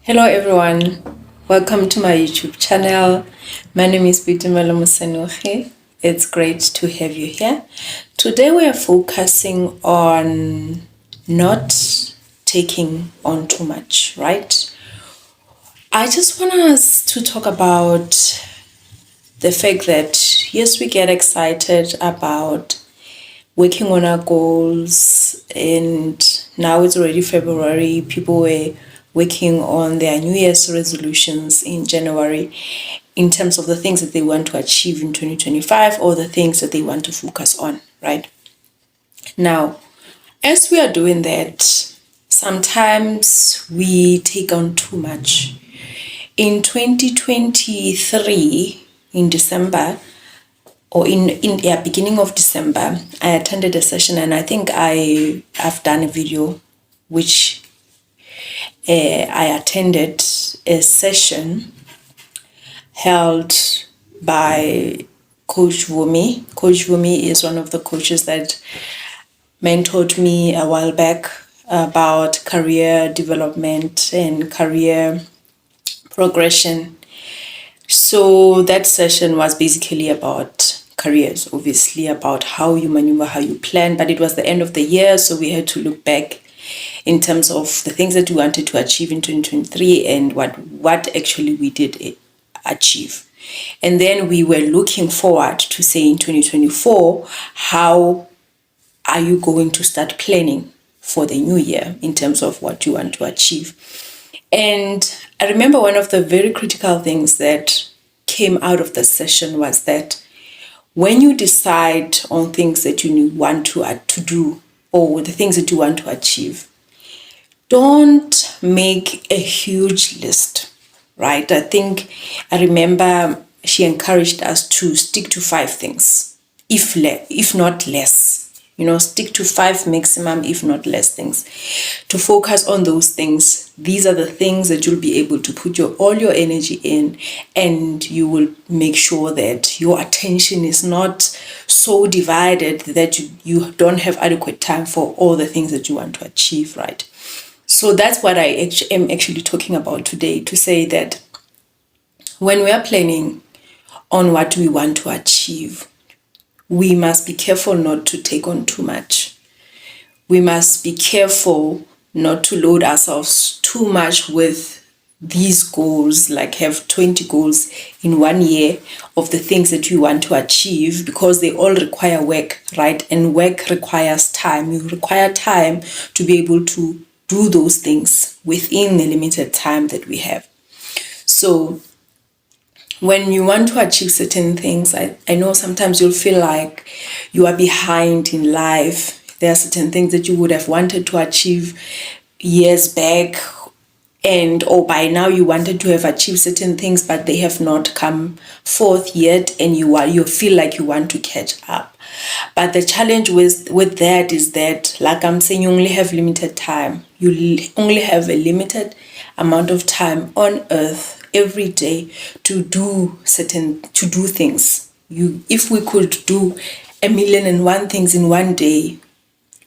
Hello everyone, welcome to my YouTube channel. My name is Bitumelo Musenohe. It's great to have you here. Today we are focusing on not taking on too much, right? I just want us to talk about the fact that yes, we get excited about working on our goals, and now it's already February. People were working on their New Year's resolutions in January in terms of the things that they want to achieve in 2025 or the things that they want to focus on, right? Now, as we are doing that, sometimes we take on too much. In 2023, in December, or in beginning of December, I attended a session, and I think I've done a video which I attended a session held by Coach Vumi. Coach Vumi is one of the coaches that mentored me a while back about career development and career progression. So that session was basically about careers, obviously about how you maneuver, how you plan, but it was the end of the year, so we had to look back in terms of the things that we wanted to achieve in 2023 and what actually we did achieve. And then we were looking forward to say in 2024, how are you going to start planning for the new year in terms of what you want to achieve? And I remember one of the very critical things that came out of the session was that when you decide on things that you want to do or the things that you want to achieve, don't make a huge list, right? I remember she encouraged us to stick to 5 things, if not less. Stick to 5 maximum, if not less things. To focus on those things. These are the things that you'll be able to put all your energy in, and you will make sure that your attention is not so divided that you don't have adequate time for all the things that you want to achieve, right? So that's what I am actually talking about today, to say that when we are planning on what we want to achieve, we must be careful not to take on too much. We must be careful not to load ourselves too much with these goals, like have 20 goals in 1 year of the things that you want to achieve, because they all require work, right? And work requires time. You require time to be able to do those things within the limited time that we have. So when you want to achieve certain things, I know sometimes you'll feel like you are behind in life. There are certain things that you would have wanted to achieve years back, or by now you wanted to have achieved certain things, but they have not come forth yet, and you feel like you want to catch up. But the challenge with that is that, like I'm saying, you only have limited time. You only have a limited amount of time on earth every day to do things. If we could do 1,000,001 things in one day,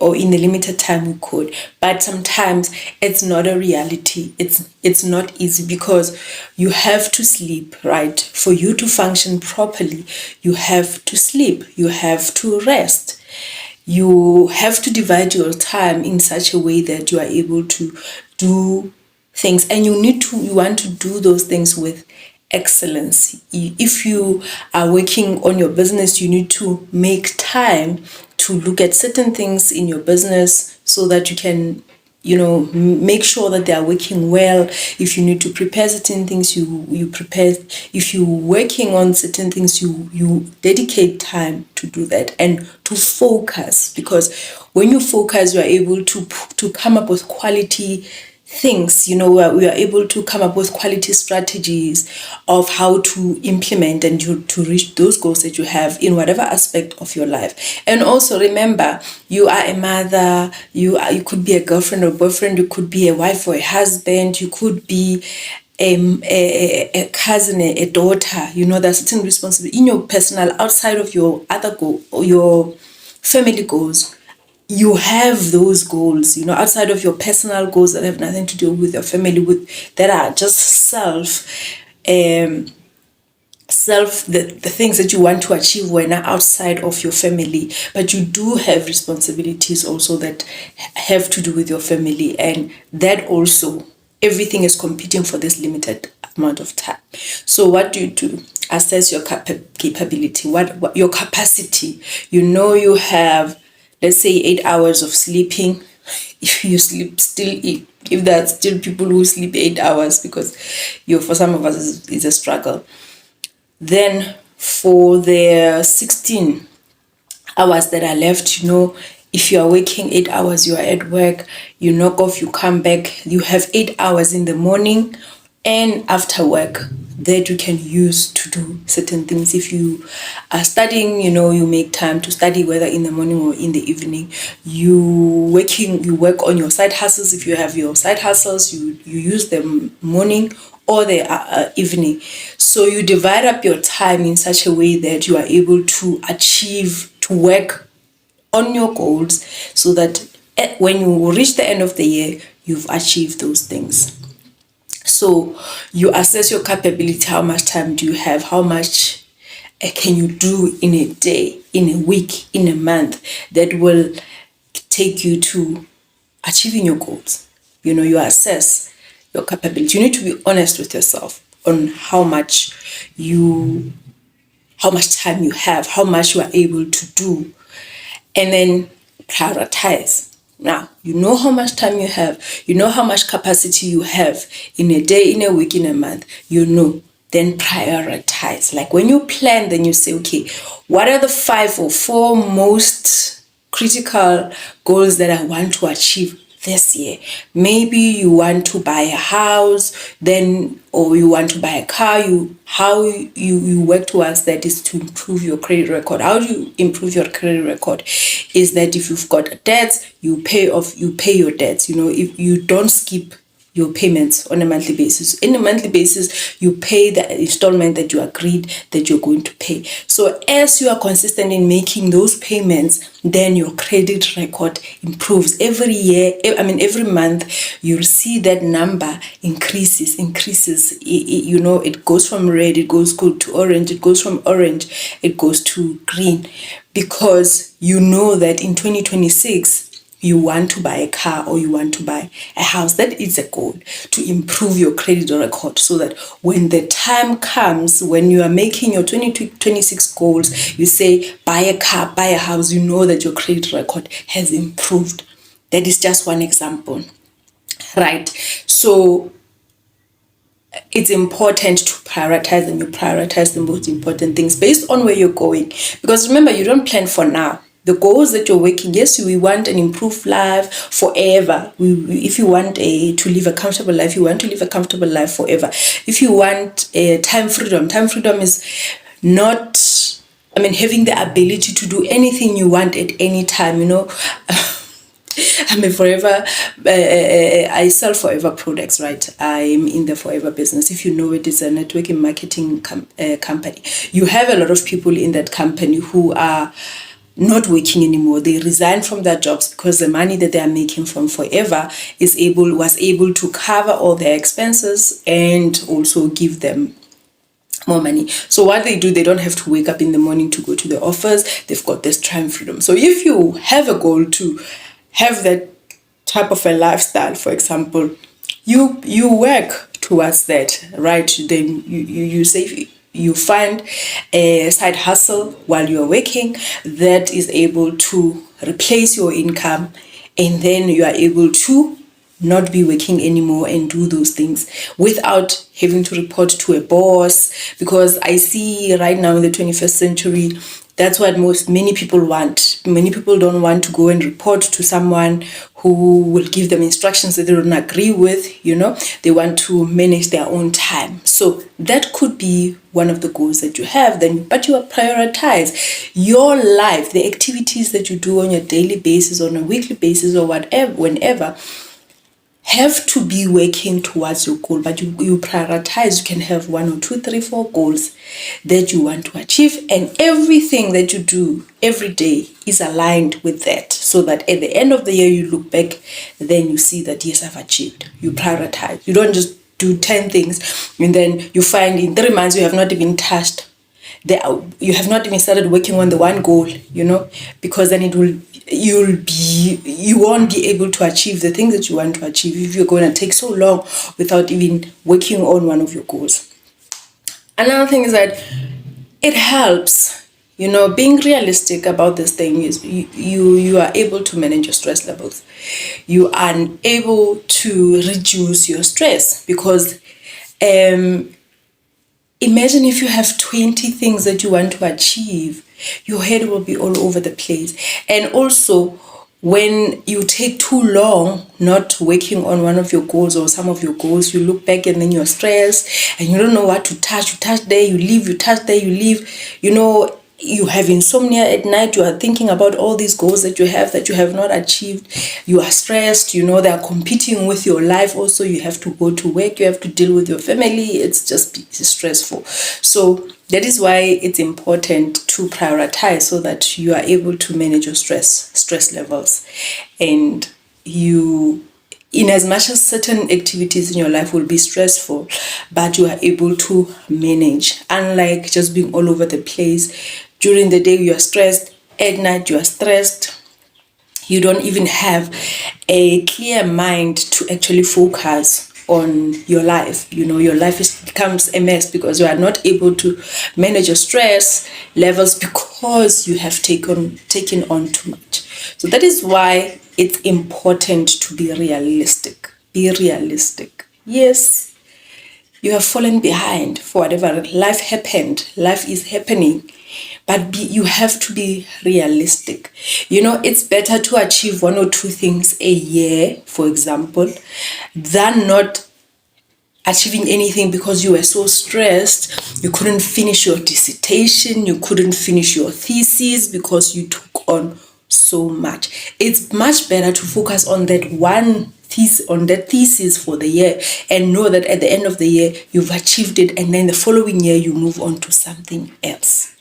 or in the limited time, we could, but sometimes it's not a reality. It's not easy, because you have to sleep, right? For you to function properly, you have to sleep, you have to rest, you have to divide your time in such a way that you are able to do things, and you want to do those things with excellence. If you are working on your business, you need to make time to look at certain things in your business so that you can make sure that they are working well. If you need to prepare certain things, you prepare. If you're working on certain things, you dedicate time to do that and to focus, because when you focus, you are able to come up with quality things. We are able to come up with quality strategies of how to implement and to reach those goals that you have in whatever aspect of your life. And also remember, you are a mother, you could be a girlfriend or boyfriend, you could be a wife or a husband, you could be a cousin, a daughter. There's certain responsibility in your personal, outside of your other goal or your family goals. you have those goals, outside of your personal goals that have nothing to do with your family, that are just um the things that you want to achieve when are outside of your family, but you do have responsibilities also that have to do with your family, and that also, everything is competing for this limited amount of time. So what do? Assess your capability, what your capacity. You have, let's say, 8 hours of sleeping. If you sleep still, if there are still people who sleep 8 hours, because for some of us is a struggle, then for the 16 hours that are left, if you are working 8 hours, you are at work, you knock off, you come back, you have 8 hours in the morning and after work that you can use to do certain things. If you are studying, you make time to study, whether in the morning or in the evening. You work on your side hustles. If you have your side hustles, you use the morning or the evening. So you divide up your time in such a way that you are able to work on your goals, so that when you reach the end of the year, you've achieved those things. So you assess your capability. How much time do you have? How much can you do in a day, in a week, in a month, that will take you to achieving your goals? You assess your capability. You need to be honest with yourself on how much time you have, how much you are able to do, and then prioritize. Now, you know how much time you have, you know how much capacity you have in a day, in a week, in a month, then prioritize. Like when you plan, then you say, okay, what are the 5 or 4 most critical goals that I want to achieve this year? Maybe you want to buy a house, or you want to buy a car. How you work towards that is to improve your credit record. How do you improve your credit record? Is that if you've got debts, you pay your debts. If you don't skip your payments on a monthly basis. In a monthly basis, you pay the installment that you agreed that you're going to pay. So as you are consistent in making those payments, then your credit record improves. Every month, you'll see that number increases. It goes from red, it goes to orange, it goes from orange, it goes to green, because you know that in 2026, you want to buy a car or you want to buy a house. That is a goal, to improve your credit record, so that when the time comes, when you are making your 2026 goals, you say buy a car, buy a house, you know that your credit record has improved. That is just one example, right? So it's important to prioritize, and you prioritize the most important things based on where you're going. Because remember, you don't plan for now. The goals that you're working, yes, we want an improved life forever. If you want to live a comfortable life, you want to live a comfortable life forever. If you want time freedom is not, having the ability to do anything you want at any time, I'm a forever, I sell forever products, right? I'm in the forever business. If you know it, is a networking marketing company. You have a lot of people in that company who are not working anymore. They resign from their jobs because the money that they are making from forever was able to cover all their expenses and also give them more money. So what they do, they don't have to wake up in the morning to go to the office. They've got this time freedom. So if you have a goal to have that type of a lifestyle, for example, you work towards that, right? Then you say you find a side hustle while you're working that is able to replace your income, and then you are able to not be working anymore and do those things without having to report to a boss. Because I see right now in the 21st century, that's what many people want. Many people don't want to go and report to someone who will give them instructions that they don't agree with. They want to manage their own time. So that could be one of the goals that you have then, but you prioritize your life, the activities that you do on your daily basis, on a weekly basis, or whatever, whenever, have to be working towards your goal, but you prioritize. You can have 1 or 2, 3, 4 goals that you want to achieve, and everything that you do every day is aligned with that, so that at the end of the year you look back, then you see that yes, I've achieved. You prioritize. You don't just do 10 things and then you find in 3 months you have not even touched you have not even started working on the one goal, because then you won't be able to achieve the things that you want to achieve if you're going to take so long without even working on one of your goals. Another thing is that it helps, being realistic about this thing is you are able to manage your stress levels. You are able to reduce your stress, because imagine if you have 20 things that you want to achieve, your head will be all over the place. And also, when you take too long not working on one of your goals or some of your goals, you look back and then you're stressed and you don't know what to touch. You touch there, you leave, you touch there, you leave. You have insomnia at night. You are thinking about all these goals that you have not achieved. You are stressed. They are competing with your life. Also, you have to go to work. You have to deal with your family. It's just stressful. So that is why it's important to prioritize, so that you are able to manage your stress levels, and in as much as certain activities in your life will be stressful, but you are able to manage, unlike just being all over the place. During the day you are stressed, at night you are stressed, you don't even have a clear mind to actually focus on your life. Your life becomes a mess because you are not able to manage your stress levels, because you have taken on too much. So that is why it's important to be realistic. Be realistic. Yes, you have fallen behind for whatever. Life happened. Life is happening. But you have to be realistic. It's better to achieve 1 or 2 things a year, for example, than not achieving anything because you were so stressed. You couldn't finish your dissertation. You couldn't finish your thesis because you took on so much. It's much better to focus on that thesis for the year, and know that at the end of the year you've achieved it, and then the following year you move on to something else.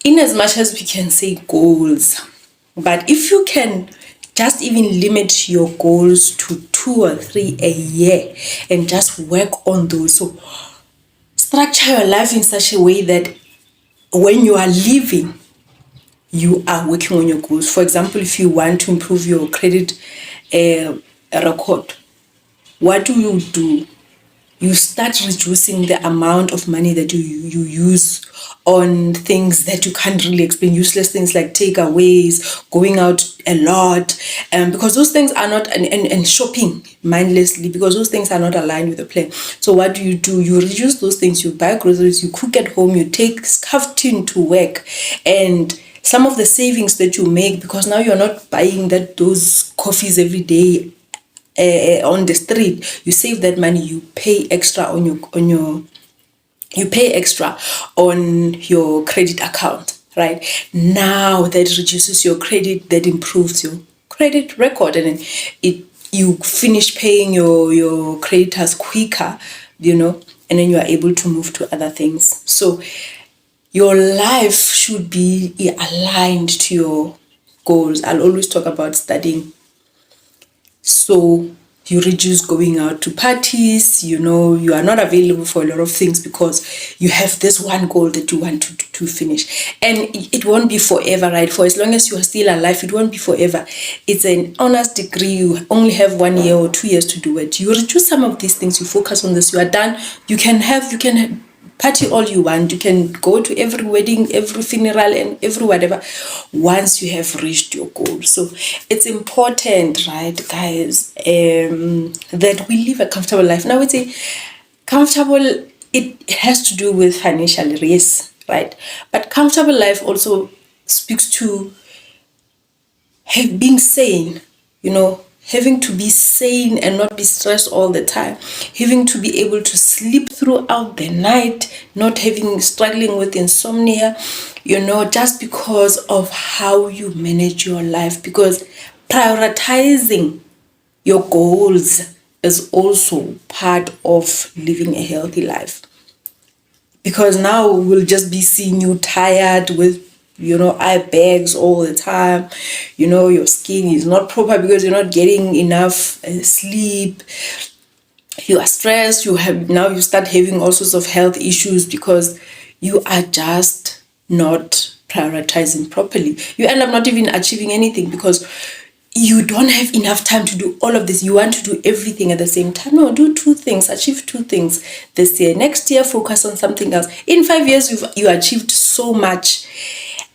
In as much as we can say goals, but if you can just even limit your goals to 2 or 3 a year and just work on those. So structure your life in such a way that when you are living, you are working on your goals. For example, if you want to improve your credit record, what do? You start reducing the amount of money that you use on things that you can't really explain, useless things like takeaways, going out a lot, because those things are not, and shopping mindlessly, because those things are not aligned with the plan. So what do? You reduce those things. You buy groceries, you cook at home, you take scaffolding to work, and some of the savings that you make, because now you're not buying those coffees every day on the street, you save that money. You pay extra on your credit account. Right now, that reduces your credit, that improves your credit record, and then you finish paying your creditors quicker, and then you are able to move to other things. So your life should be aligned to your goals. I'll always talk about studying. So you reduce going out to parties, you are not available for a lot of things because you have this one goal that you want to finish. And it won't be forever, right? For as long as you are still alive, it won't be forever. It's an honors degree. You only have 1 year or 2 years to do it. You reduce some of these things, you focus on this, you are done. You can party all you want. You can go to every wedding, every funeral, and every whatever, once you have reached your goal. So it's important, right, guys, that we live a comfortable life. Now, we say comfortable, it has to do with financial risk, right? But comfortable life also speaks to being sane, having to be sane and not be stressed all the time, having to be able to sleep throughout the night, not struggling with insomnia, just because of how you manage your life. Because prioritizing your goals is also part of living a healthy life. Because now we'll just be seeing you tired with, eye bags all the time. Your skin is not proper because you're not getting enough sleep. You are stressed. You start having all sorts of health issues because you are just not prioritizing properly. You end up not even achieving anything because you don't have enough time to do all of this. You want to do everything at the same time. No, do two things, achieve two things this year. Next year, focus on something else. In 5 years, you achieved so much.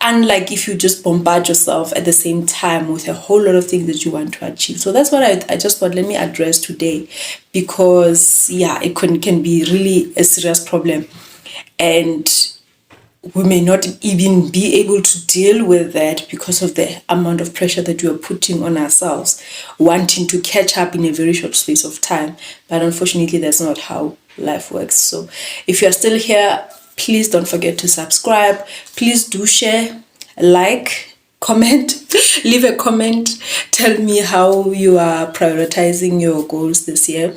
Unlike if you just bombard yourself at the same time with a whole lot of things that you want to achieve. So that's what I just thought, let me address today, because it can be really a serious problem. And we may not even be able to deal with that because of the amount of pressure that we are putting on ourselves, wanting to catch up in a very short space of time. But unfortunately, that's not how life works. So if you're still here, please don't forget to subscribe. Please do share, like, comment, leave a comment. Tell me how you are prioritizing your goals this year,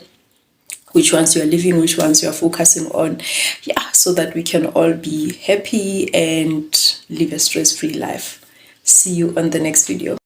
which ones you're living, which ones you're focusing on, so that we can all be happy and live a stress-free life. See you on the next video.